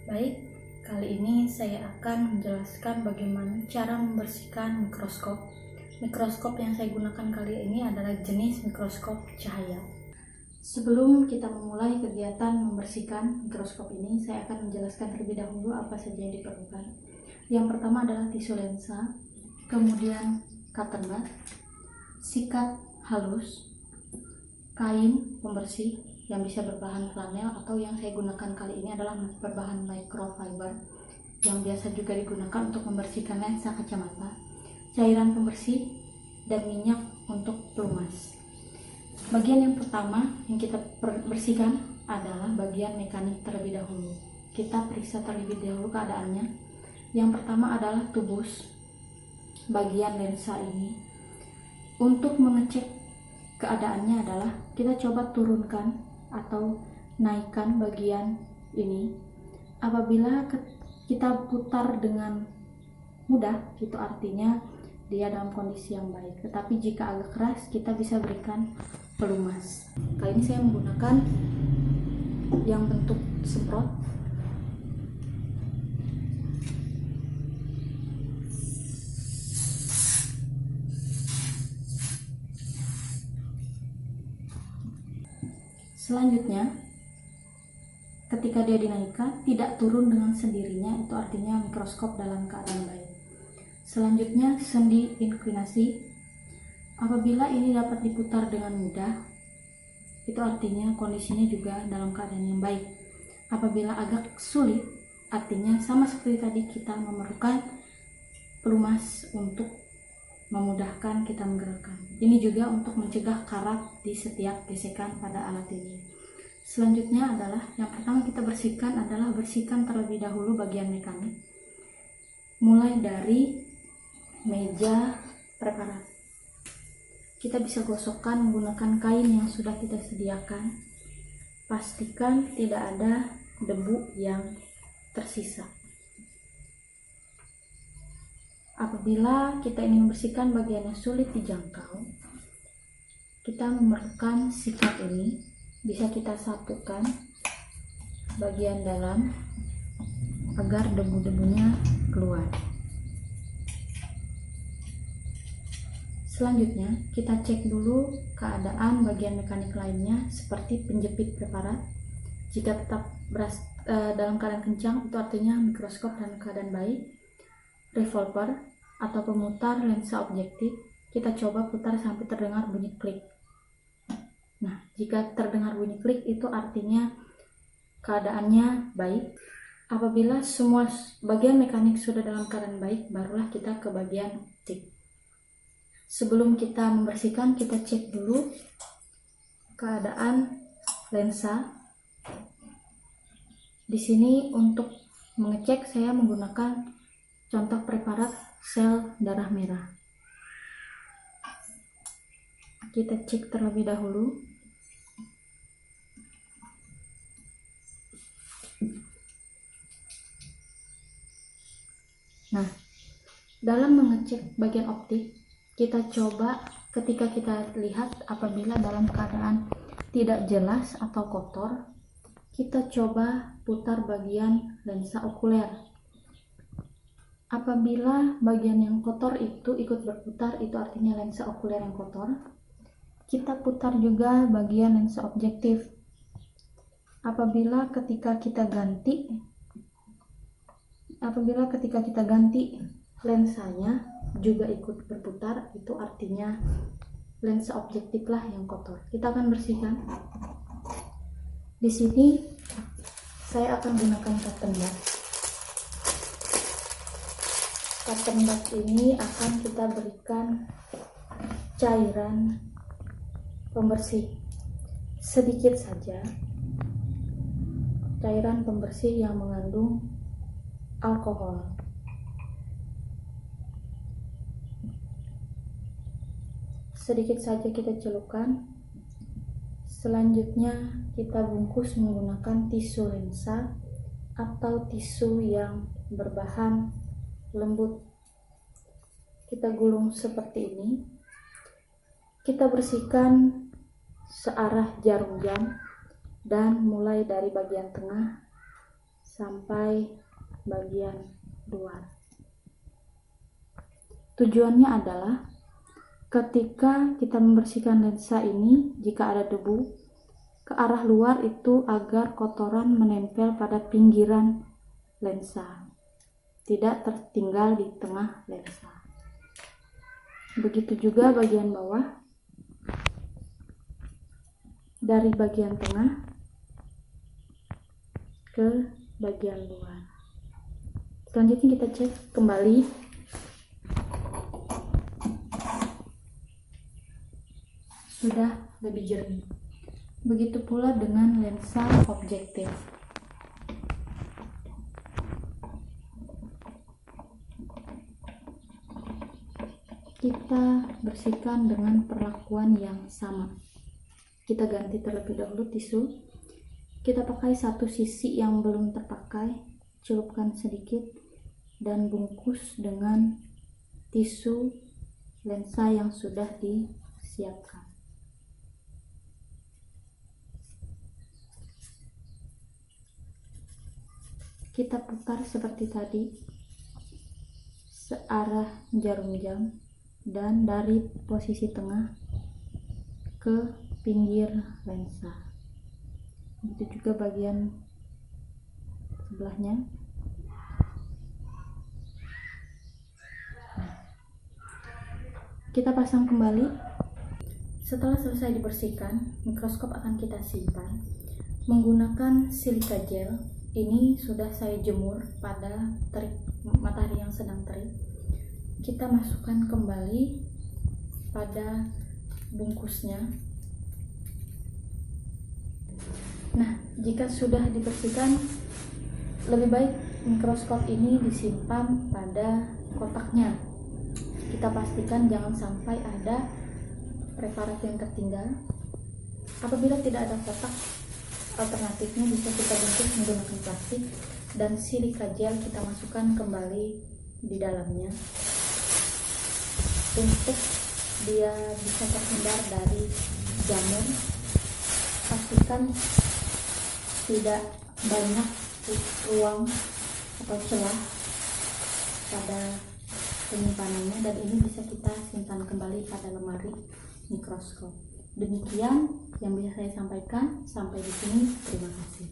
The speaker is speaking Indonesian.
Baik, kali ini saya akan menjelaskan bagaimana cara membersihkan mikroskop. Mikroskop yang saya gunakan kali ini adalah jenis mikroskop cahaya. Sebelum kita memulai kegiatan membersihkan mikroskop ini, saya akan menjelaskan terlebih dahulu apa saja yang diperlukan. Yang pertama adalah tisu lensa, kemudian cotton bud, sikat halus, kain pembersih yang bisa berbahan flanel atau yang saya gunakan kali ini adalah berbahan microfiber yang biasa juga digunakan untuk membersihkan lensa kacamata, cairan pembersih, dan minyak untuk pelumas. Bagian yang pertama yang kita bersihkan adalah bagian mekanik terlebih dahulu. Kita periksa terlebih dahulu keadaannya. Yang pertama adalah tubus bagian lensa ini. Untuk mengecek keadaannya adalah kita coba turunkan atau naikkan bagian ini. Apabila kita putar dengan mudah, itu artinya dia dalam kondisi yang baik. Tetapi jika agak keras, kita bisa berikan pelumas. Kali ini saya menggunakan yang bentuk semprot. Selanjutnya, ketika dia dinaikkan, tidak turun dengan sendirinya, itu artinya mikroskop dalam keadaan baik. Selanjutnya, sendi inklinasi. Apabila ini dapat diputar dengan mudah, itu artinya kondisinya juga dalam keadaan yang baik. Apabila agak sulit, artinya sama seperti tadi kita memerlukan pelumas untuk memudahkan kita menggerakkan. Ini juga untuk mencegah karat di setiap gesekan pada alat ini. Selanjutnya adalah yang pertama kita bersihkan adalah bersihkan terlebih dahulu bagian mekanik. Mulai dari meja preparat. Kita bisa gosokkan menggunakan kain yang sudah kita sediakan. Pastikan tidak ada debu yang tersisa. Apabila kita ingin membersihkan bagian yang sulit dijangkau, kita memerlukan sikat ini. Bisa kita satukan bagian dalam agar debu-debunya keluar. Selanjutnya, kita cek dulu keadaan bagian mekanik lainnya seperti penjepit preparat. Jika tetap dalam keadaan kencang, itu artinya mikroskop dalam keadaan baik. Revolver atau pemutar lensa objektif, kita coba putar sampai terdengar bunyi klik. Nah, jika terdengar bunyi klik itu artinya keadaannya baik. Apabila semua bagian mekanik sudah dalam keadaan baik, barulah kita ke bagian optik. Sebelum kita membersihkan, kita cek dulu keadaan lensa. Di sini untuk mengecek saya menggunakan contoh preparat sel darah merah. Kita cek terlebih dahulu. Nah, dalam mengecek bagian optik, kita coba ketika kita lihat apabila dalam keadaan tidak jelas atau kotor, kita coba putar bagian lensa okuler. Apabila bagian yang kotor itu ikut berputar, itu artinya lensa okuler yang kotor. Kita putar juga bagian lensa objektif. Apabila ketika kita ganti lensanya juga ikut berputar, itu artinya lensa objektif lah yang kotor. Kita akan bersihkan. Di sini saya akan gunakan cotton bud. Cotton bud ini akan kita berikan cairan pembersih sedikit saja, cairan pembersih yang mengandung alkohol. Sedikit saja kita celupkan. Selanjutnya kita bungkus menggunakan tisu lensa atau tisu yang berbahan lembut. Kita gulung seperti ini. Kita bersihkan searah jarum jam dan mulai dari bagian tengah sampai bagian luar. Tujuannya adalah ketika kita membersihkan lensa ini, jika ada debu ke arah luar itu agar kotoran menempel pada pinggiran lensa, tidak tertinggal di tengah lensa. Begitu juga bagian bawah, dari bagian tengah ke bagian luar. Selanjutnya kita cek kembali. Sudah lebih jernih. Begitu pula dengan lensa objektif. Kita bersihkan dengan perlakuan yang sama. Kita ganti terlebih dahulu tisu. Kita pakai satu sisi yang belum terpakai, celupkan sedikit dan bungkus dengan tisu lensa yang sudah disiapkan. Kita putar seperti tadi, searah jarum jam, dan dari posisi tengah ke pinggir lensa. Begitu juga bagian sebelahnya. Kita pasang kembali. Setelah selesai dibersihkan, mikroskop akan kita simpan menggunakan silika gel. Ini sudah saya jemur pada terik matahari yang sedang terik. Kita masukkan kembali pada bungkusnya. Nah, jika sudah dibersihkan, lebih baik mikroskop ini disimpan pada kotaknya. Kita pastikan jangan sampai ada preparat yang tertinggal. Apabila tidak ada kotak, alternatifnya bisa kita bungkus menggunakan plastik dan silika gel kita masukkan kembali di dalamnya untuk dia bisa terhindar dari jamur. Pastikan tidak banyak ruang atau celah pada penyimpanannya, dan ini bisa kita simpan kembali pada lemari mikroskop. Demikian yang bisa saya sampaikan. Sampai di sini. Terima kasih.